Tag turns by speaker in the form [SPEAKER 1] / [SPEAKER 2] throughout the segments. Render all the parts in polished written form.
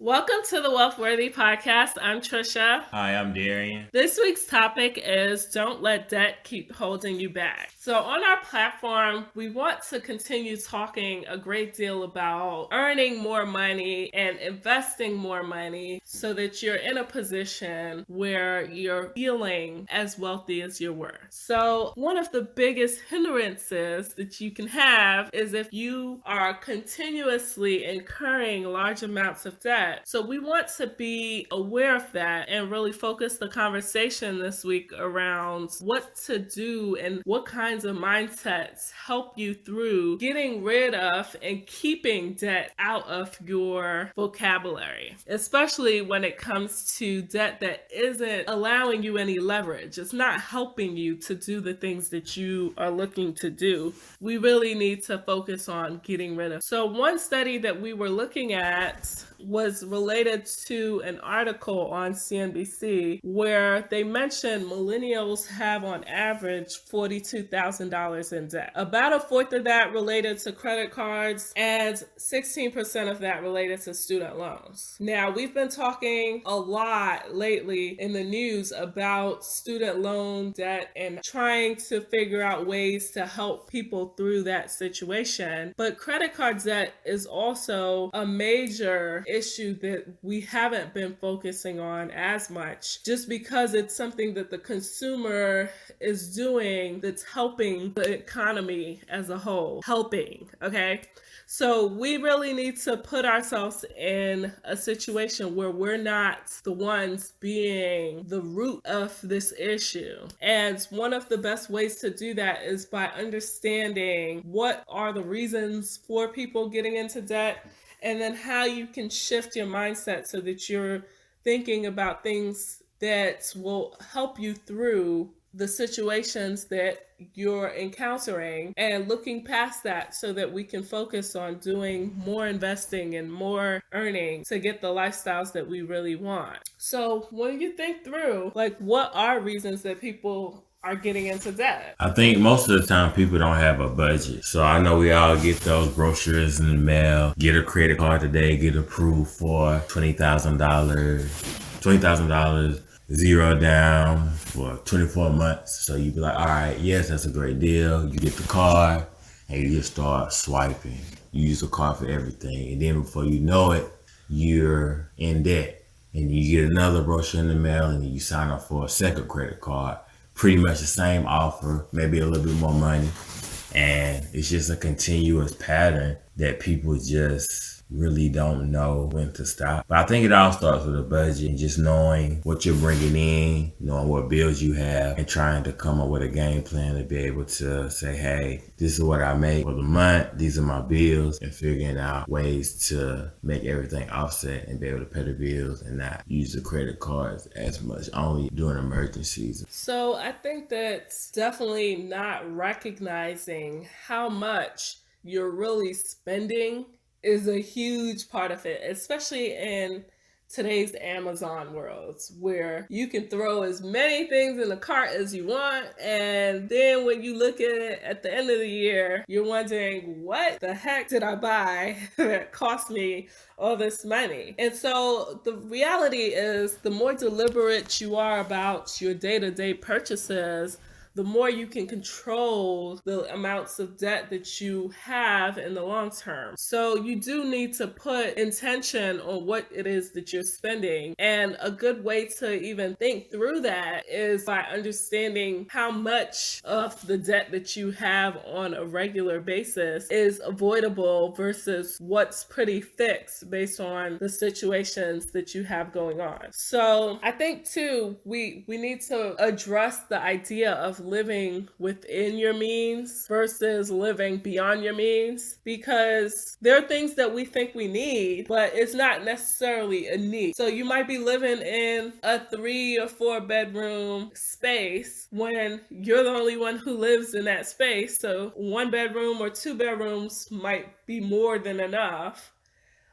[SPEAKER 1] Welcome to the Wealthworthy Podcast. I'm Trisha.
[SPEAKER 2] Hi, I'm Darian.
[SPEAKER 1] This week's topic is don't let debt keep holding you back. So on our platform, we want to continue talking a great deal about earning more money and investing more money so that you're in a position where you're feeling as wealthy as you're worth. So one of the biggest hindrances that you can have is if you are continuously incurring large amounts of debt. So we want to be aware of that and really focus the conversation this week around what to do and what kinds of mindsets help you through getting rid of and keeping debt out of your vocabulary, especially when it comes to debt that isn't allowing you any leverage. It's not helping you to do the things that you are looking to do. We really need to focus on getting rid of. So one study that we were looking at was related to an article on CNBC where they mentioned millennials have on average $42,000 in debt. About a fourth of that related to credit cards and 16% of that related to student loans. Now, we've been talking a lot lately in the news about student loan debt and trying to figure out ways to help people through that situation. But credit card debt is also a major issue that we haven't been focusing on as much just because it's something that the consumer is doing that's helping the economy as a whole. Okay? So we really need to put ourselves in a situation where we're not the ones being the root of this issue. And one of the best ways to do that is by understanding what are the reasons for people getting into debt, and then how you can shift your mindset so that you're thinking about things that will help you through the situations that you're encountering and looking past that so that we can focus on doing more investing and more earning to get the lifestyles that we really want. So when you think through, what are reasons that people are getting into debt?
[SPEAKER 2] I think most of the time people don't have a budget. So I know we all get those brochures in the mail, get a credit card today, get approved for $20,000, zero down for 24 months. So you be like, all right, yes, that's a great deal. You get the card and you just start swiping. You use the card for everything. And then before you know it, you're in debt. And you get another brochure in the mail and you sign up for a second credit card. Pretty much the same offer, maybe a little bit more money. And it's just a continuous pattern that people just really don't know when to stop. But I think it all starts with a budget and just knowing what you're bringing in, knowing what bills you have, and trying to come up with a game plan to be able to say, hey, this is what I make for the month, these are my bills, and figuring out ways to make everything offset and be able to pay the bills and not use the credit cards as much, only during emergencies.
[SPEAKER 1] So I think that's definitely not recognizing how much you're really spending is a huge part of it, especially in today's Amazon world where you can throw as many things in the cart as you want, and then when you look at it at the end of the year, you're wondering, what the heck did I buy that cost me all this money? And so the reality is, the more deliberate you are about your day-to-day purchases, the more you can control the amounts of debt that you have in the long term. So you do need to put intention on what it is that you're spending. And a good way to even think through that is by understanding how much of the debt that you have on a regular basis is avoidable versus what's pretty fixed based on the situations that you have going on. So I think too, we need to address the idea of living within your means versus living beyond your means, because there are things that we think we need, but it's not necessarily a need. So you might be living in a 3 or 4 bedroom space when you're the only one who lives in that space. So 1 bedroom or 2 bedrooms might be more than enough.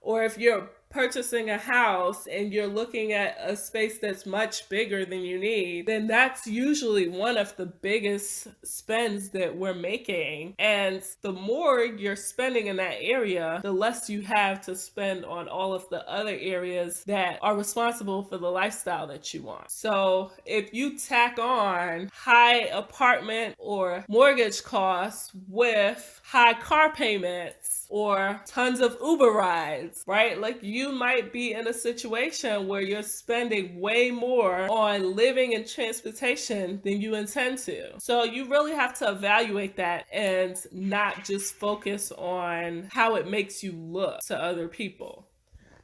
[SPEAKER 1] Or if you're purchasing a house and you're looking at a space that's much bigger than you need, then that's usually one of the biggest spends that we're making. And the more you're spending in that area, the less you have to spend on all of the other areas that are responsible for the lifestyle that you want. So if you tack on high apartment or mortgage costs with high car payments or tons of Uber rides, right? Like you might be in a situation where you're spending way more on living and transportation than you intend to. So you really have to evaluate that and not just focus on how it makes you look to other people.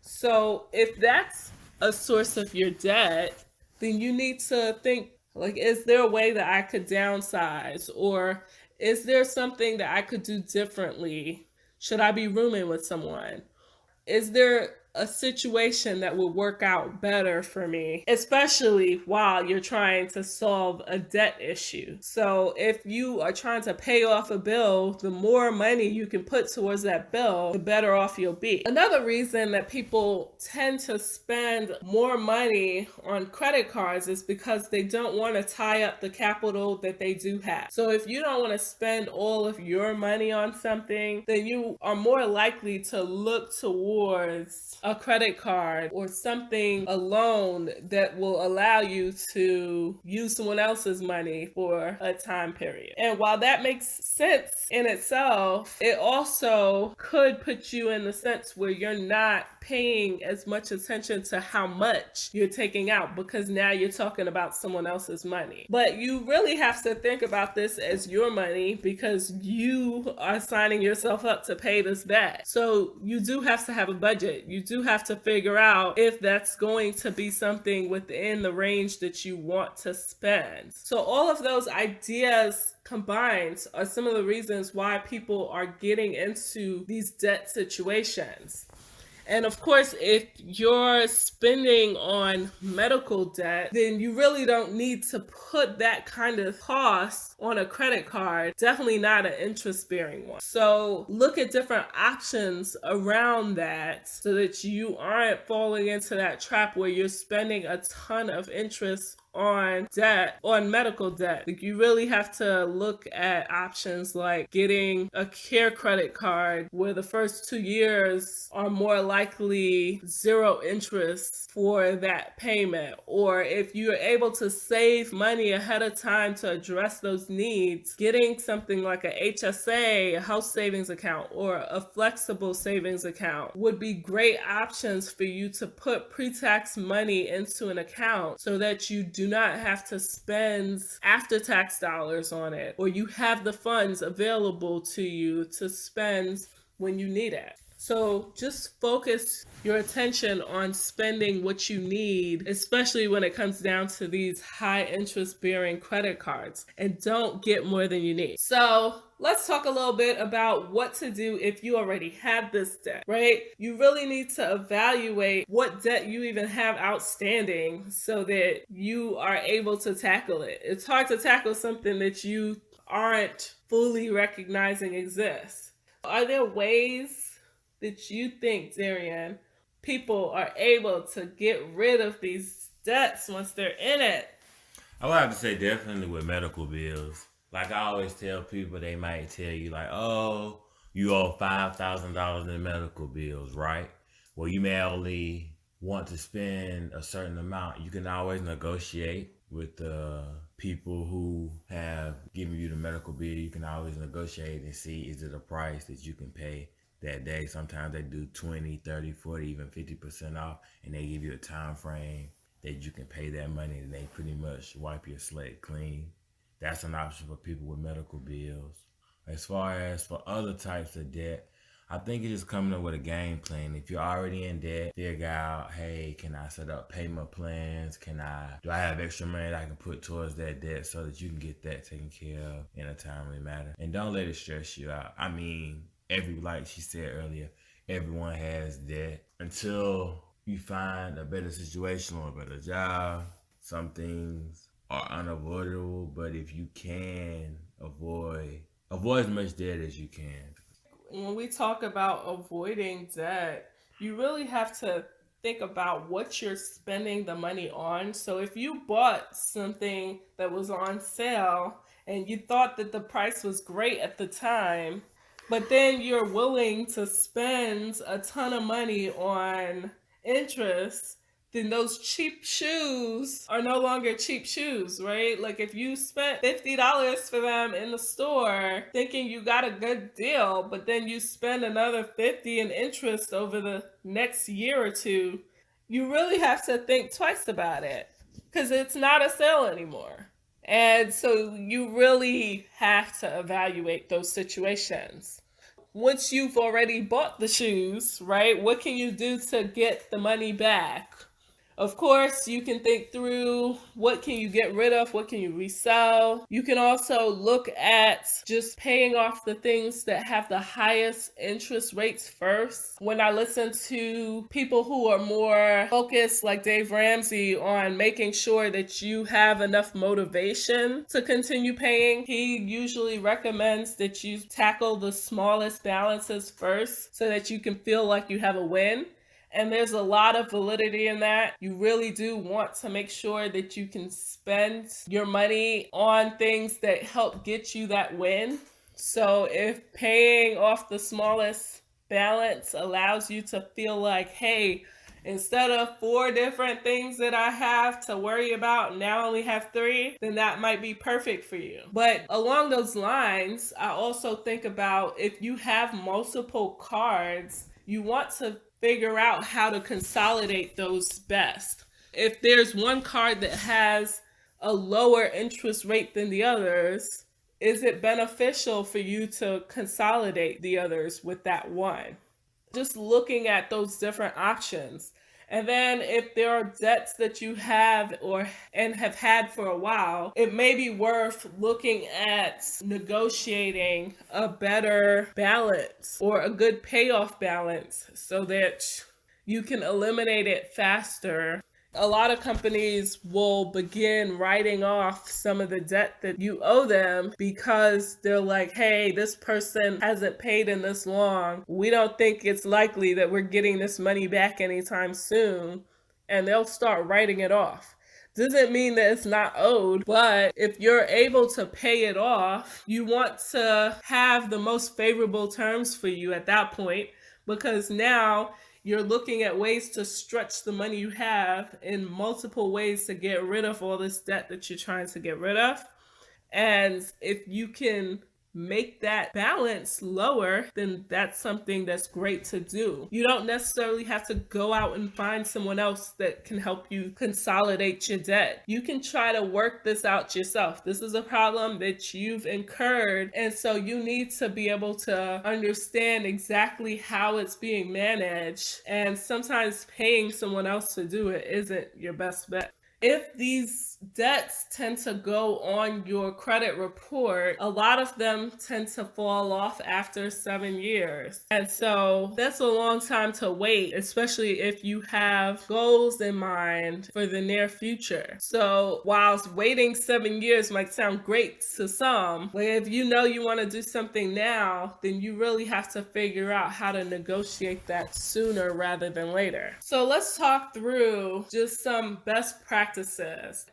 [SPEAKER 1] So if that's a source of your debt, then you need to think, like, is there a way that I could downsize? Or is there something that I could do differently? Should I be rooming with someone? Is there a situation that would work out better for me, especially while you're trying to solve a debt issue? So if you are trying to pay off a bill, the more money you can put towards that bill, the better off you'll be. Another reason that people tend to spend more money on credit cards is because they don't want to tie up the capital that they do have. So if you don't want to spend all of your money on something, then you are more likely to look towards a credit card or something, a loan that will allow you to use someone else's money for a time period. And while that makes sense in itself, it also could put you in the sense where you're not paying as much attention to how much you're taking out because now you're talking about someone else's money. But you really have to think about this as your money because you are signing yourself up to pay this back. So you do have to have a budget. You do have to figure out if that's going to be something within the range that you want to spend. So all of those ideas combined are some of the reasons why people are getting into these debt situations. And of course, if you're spending on medical debt, then you really don't need to put that kind of cost on a credit card, definitely not an interest-bearing one. So look at different options around that so that you aren't falling into that trap where you're spending a ton of interest on debt, on medical debt. Like you really have to look at options like getting a care credit card where the first 2 years are more likely zero interest for that payment. Or if you're able to save money ahead of time to address those needs, getting something like a HSA, a house savings account, or a flexible savings account would be great options for you to put pre-tax money into an account so that you do not have to spend after-tax dollars on it, or you have the funds available to you to spend when you need it. So just focus your attention on spending what you need, especially when it comes down to these high interest bearing credit cards, and don't get more than you need. So let's talk a little bit about what to do if you already have this debt, right? You really need to evaluate what debt you even have outstanding so that you are able to tackle it. It's hard to tackle something that you aren't fully recognizing exists. Are there ways that you think, Darian, people are able to get rid of these debts once they're in it?
[SPEAKER 2] I would have to say definitely with medical bills. Like I always tell people, they might tell you like, "Oh, you owe $5,000 in medical bills, right?" Well, you may only want to spend a certain amount. You can always negotiate with the people who have given you the medical bill. You can always negotiate and see, is it a price that you can pay that day. Sometimes they do 20, 30, 40, even 50% off, and they give you a time frame that you can pay that money, and they pretty much wipe your slate clean. That's an option for people with medical bills. As far as for other types of debt, I think it's just coming up with a game plan. If you're already in debt, figure out, hey, can I set up payment plans? Do I have extra money that I can put towards that debt so that you can get that taken care of in a timely manner? And don't let it stress you out. I mean, like she said earlier, everyone has debt. Until you find a better situation or a better job, some things are unavoidable, but if you can avoid as much debt as you can.
[SPEAKER 1] When we talk about avoiding debt, You really have to think about what you're spending the money on. So if you bought something that was on sale and you thought that the price was great at the time, but then you're willing to spend a ton of money on interest, then those cheap shoes are no longer cheap shoes, right? Like if you spent $50 for them in the store thinking you got a good deal, but then you spend another 50 in interest over the next year or two, you really have to think twice about it because it's not a sale anymore. And so you really have to evaluate those situations. Once you've already bought the shoes, right, what can you do to get the money back? Of course, you can think through what can you get rid of, what can you resell. You can also look at just paying off the things that have the highest interest rates first. When I listen to people who are more focused, like Dave Ramsey, on making sure that you have enough motivation to continue paying, he usually recommends that you tackle the smallest balances first so that you can feel like you have a win. And there's a lot of validity in that. You really do want to make sure that you can spend your money on things that help get you that win. So if paying off the smallest balance allows you to feel like, hey, instead of 4 different things that I have to worry about, now I only have 3, then that might be perfect for you. But along those lines, I also think about if you have multiple cards, you want to figure out how to consolidate those best. If there's one card that has a lower interest rate than the others, is it beneficial for you to consolidate the others with that one? Just looking at those different options. And then if there are debts that you have or and have had for a while, it may be worth looking at negotiating a better balance or a good payoff balance so that you can eliminate it faster. A lot of companies will begin writing off some of the debt that you owe them because they're like, hey, this person hasn't paid in this long. We don't think it's likely that we're getting this money back anytime soon. And they'll start writing it off. Doesn't mean that it's not owed, but if you're able to pay it off, you want to have the most favorable terms for you at that point, because now you're looking at ways to stretch the money you have in multiple ways to get rid of all this debt that you're trying to get rid of. And if you can make that balance lower, then that's something that's great to do. You don't necessarily have to go out and find someone else that can help you consolidate your debt. You can try to work this out yourself. This is a problem that you've incurred, and so you need to be able to understand exactly how it's being managed, and sometimes paying someone else to do it isn't your best bet. If these debts tend to go on your credit report, a lot of them tend to fall off after 7 years. And so that's a long time to wait, especially if you have goals in mind for the near future. So whilst waiting 7 years might sound great to some, but if you know you want to do something now, then you really have to figure out how to negotiate that sooner rather than later. So let's talk through just some best practices.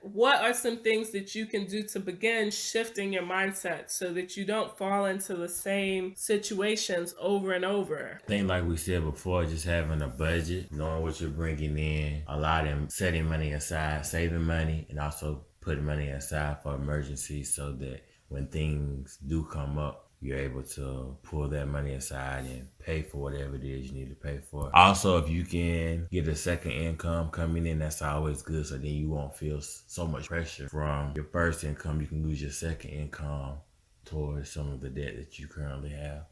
[SPEAKER 1] What are some things that you can do to begin shifting your mindset so that you don't fall into the same situations over and over?
[SPEAKER 2] I think, like we said before, just having a budget, knowing what you're bringing in, a lot of setting money aside, saving money, and also putting money aside for emergencies so that when things do come up, you're able to pull that money aside and pay for whatever it is you need to pay for. Also, if you can get a second income coming in, that's always good. So then you won't feel so much pressure from your first income. You can lose your second income towards some of the debt that you currently have.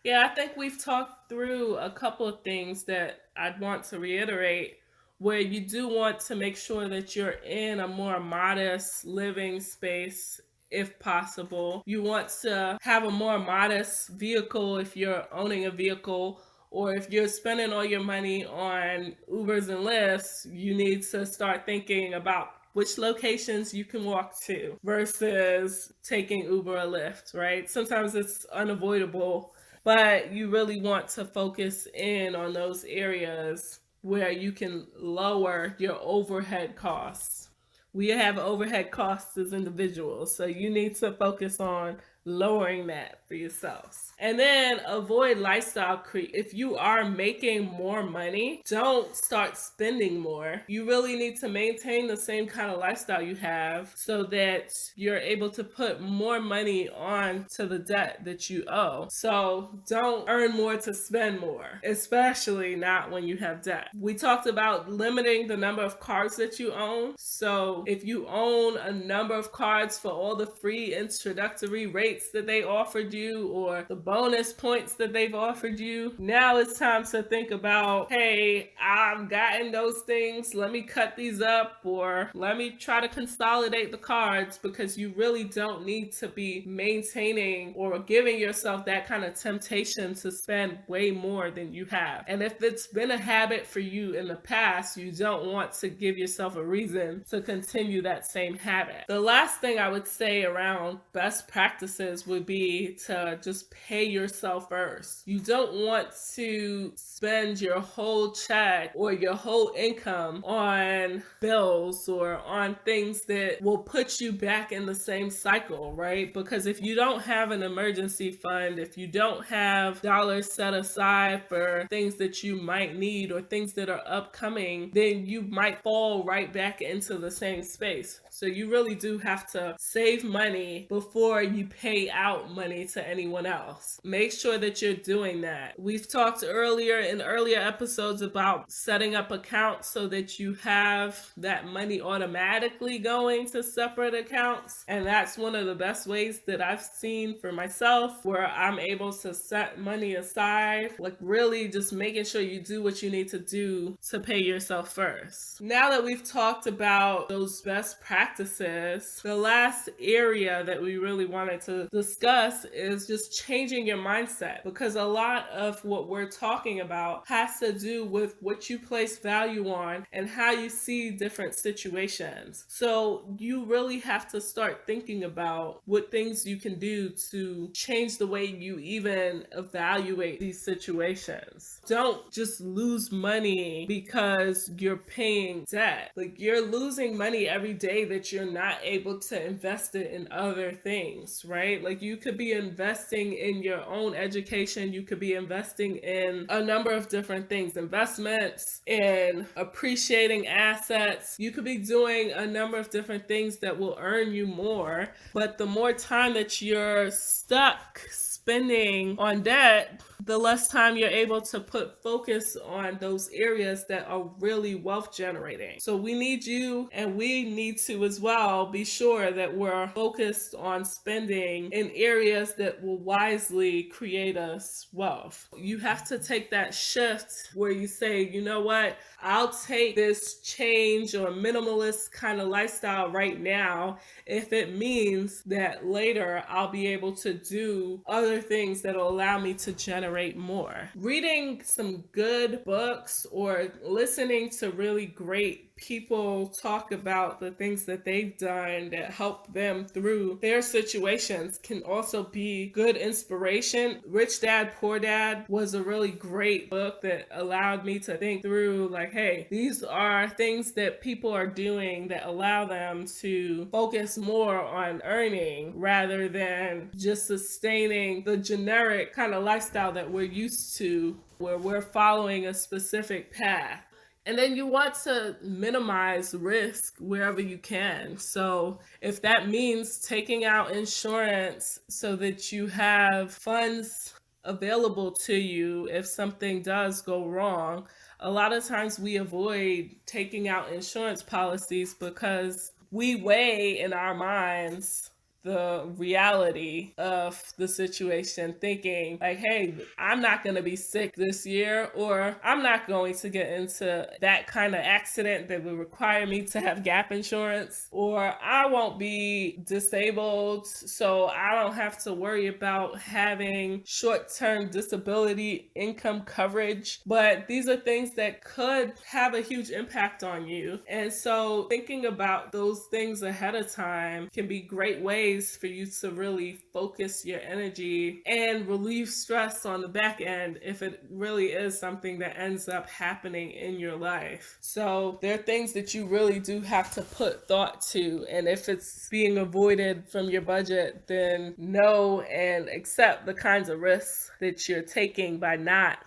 [SPEAKER 1] Yeah, I think we've talked through a couple of things that I'd want to reiterate, where you do want to make sure that you're in a more modest living space if possible. You want to have a more modest vehicle if you're owning a vehicle, or if you're spending all your money on Ubers and Lyfts, you need to start thinking about which locations you can walk to versus taking Uber or Lyft, right? Sometimes it's unavoidable but you really want to focus in on those areas where you can lower your overhead costs. We have overhead costs as individuals, so you need to focus on lowering that for yourselves. And then avoid lifestyle creep. If you are making more money, don't start spending more. You really need to maintain the same kind of lifestyle you have so that you're able to put more money on to the debt that you owe. So don't earn more to spend more, especially not when you have debt. We talked about limiting the number of cards that you own. So if you own a number of cards for all the free introductory rates that they offered you or the bonus points that they've offered you, now it's time to think about, hey, I've gotten those things, let me cut these up, or let me try to consolidate the cards, because you really don't need to be maintaining or giving yourself that kind of temptation to spend way more than you have. And if it's been a habit for you in the past, you don't want to give yourself a reason to continue that same habit. The last thing I would say around best practices would be to just pay yourself first. You don't want to spend your whole check or your whole income on bills or on things that will put you back in the same cycle, right? Because if you don't have an emergency fund, if you don't have dollars set aside for things that you might need or things that are upcoming, then you might fall right back into the same space. So you really do have to save money before you pay out money to anyone else. Make sure that you're doing that. We've talked earlier in earlier episodes about setting up accounts so that you have that money automatically going to separate accounts. And that's one of the best ways that I've seen for myself, where I'm able to set money aside, like really just making sure you do what you need to do to pay yourself first. Now that we've talked about those best practices, the last area that we really wanted to discuss is just changing your mindset, because a lot of what we're talking about has to do with what you place value on and how you see different situations. So you really have to start thinking about what things you can do to change the way you even evaluate these situations. Don't just lose money because you're paying debt. Like, you're losing money every day that you're not able to invest it in other things, right? Like, you could be investing in your own education, you could be investing in a number of different things, investments, in appreciating assets. You could be doing a number of different things that will earn you more, but the more time that you're stuck spending on debt, the less time you're able to put focus on those areas that are really wealth generating. So we need you, and we need to as well be sure that we're focused on spending in areas that will wisely create us wealth. You have to take that shift where you say, you know what, I'll take this change or minimalist kind of lifestyle right now if it means that later I'll be able to do other things that will allow me to generate more. Reading some good books or listening to really great people talk about the things that they've done that help them through their situations can also be good inspiration. Rich Dad, Poor Dad was a really great book that allowed me to think through, like, hey, these are things that people are doing that allow them to focus more on earning rather than just sustaining the generic kind of lifestyle that we're used to, where we're following a specific path. And then you want to minimize risk wherever you can. So if that means taking out insurance so that you have funds available to you if something does go wrong, a lot of times we avoid taking out insurance policies because we weigh in our minds the reality of the situation, thinking like, hey, I'm not going to be sick this year, or I'm not going to get into that kind of accident that would require me to have gap insurance, or I won't be disabled, so I don't have to worry about having short-term disability income coverage. But these are things that could have a huge impact on you. And so thinking about those things ahead of time can be great ways ways for you to really focus your energy and relieve stress on the back end if it really is something that ends up happening in your life. So there are things that you really do have to put thought to, and if it's being avoided from your budget, then know and accept the kinds of risks that you're taking by not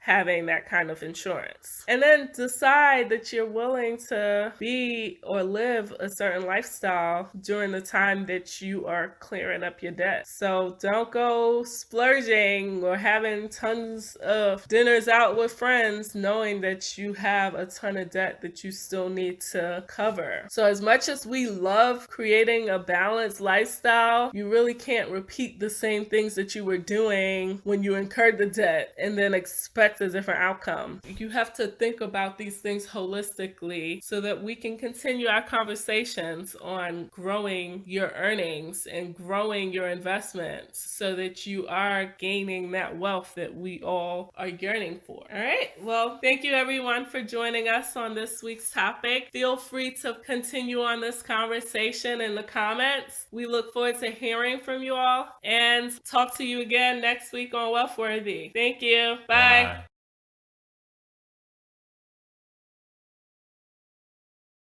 [SPEAKER 1] having that kind of insurance. And then decide that you're willing to be or live a certain lifestyle during the time that you are clearing up your debt. So don't go splurging or having tons of dinners out with friends knowing that you have a ton of debt that you still need to cover. So as much as we love creating a balanced lifestyle, you really can't repeat the same things that you were doing when you incurred the debt and then expect a different outcome. You have to think about these things holistically so that we can continue our conversations on growing your earnings and growing your investments so that you are gaining that wealth that we all are yearning for. All right. Well, thank you everyone for joining us on this week's topic. Feel free to continue on this conversation in the comments. We look forward to hearing from you all and talk to you again next week on Wealthworthy. Thank you. Bye.
[SPEAKER 2] Bye.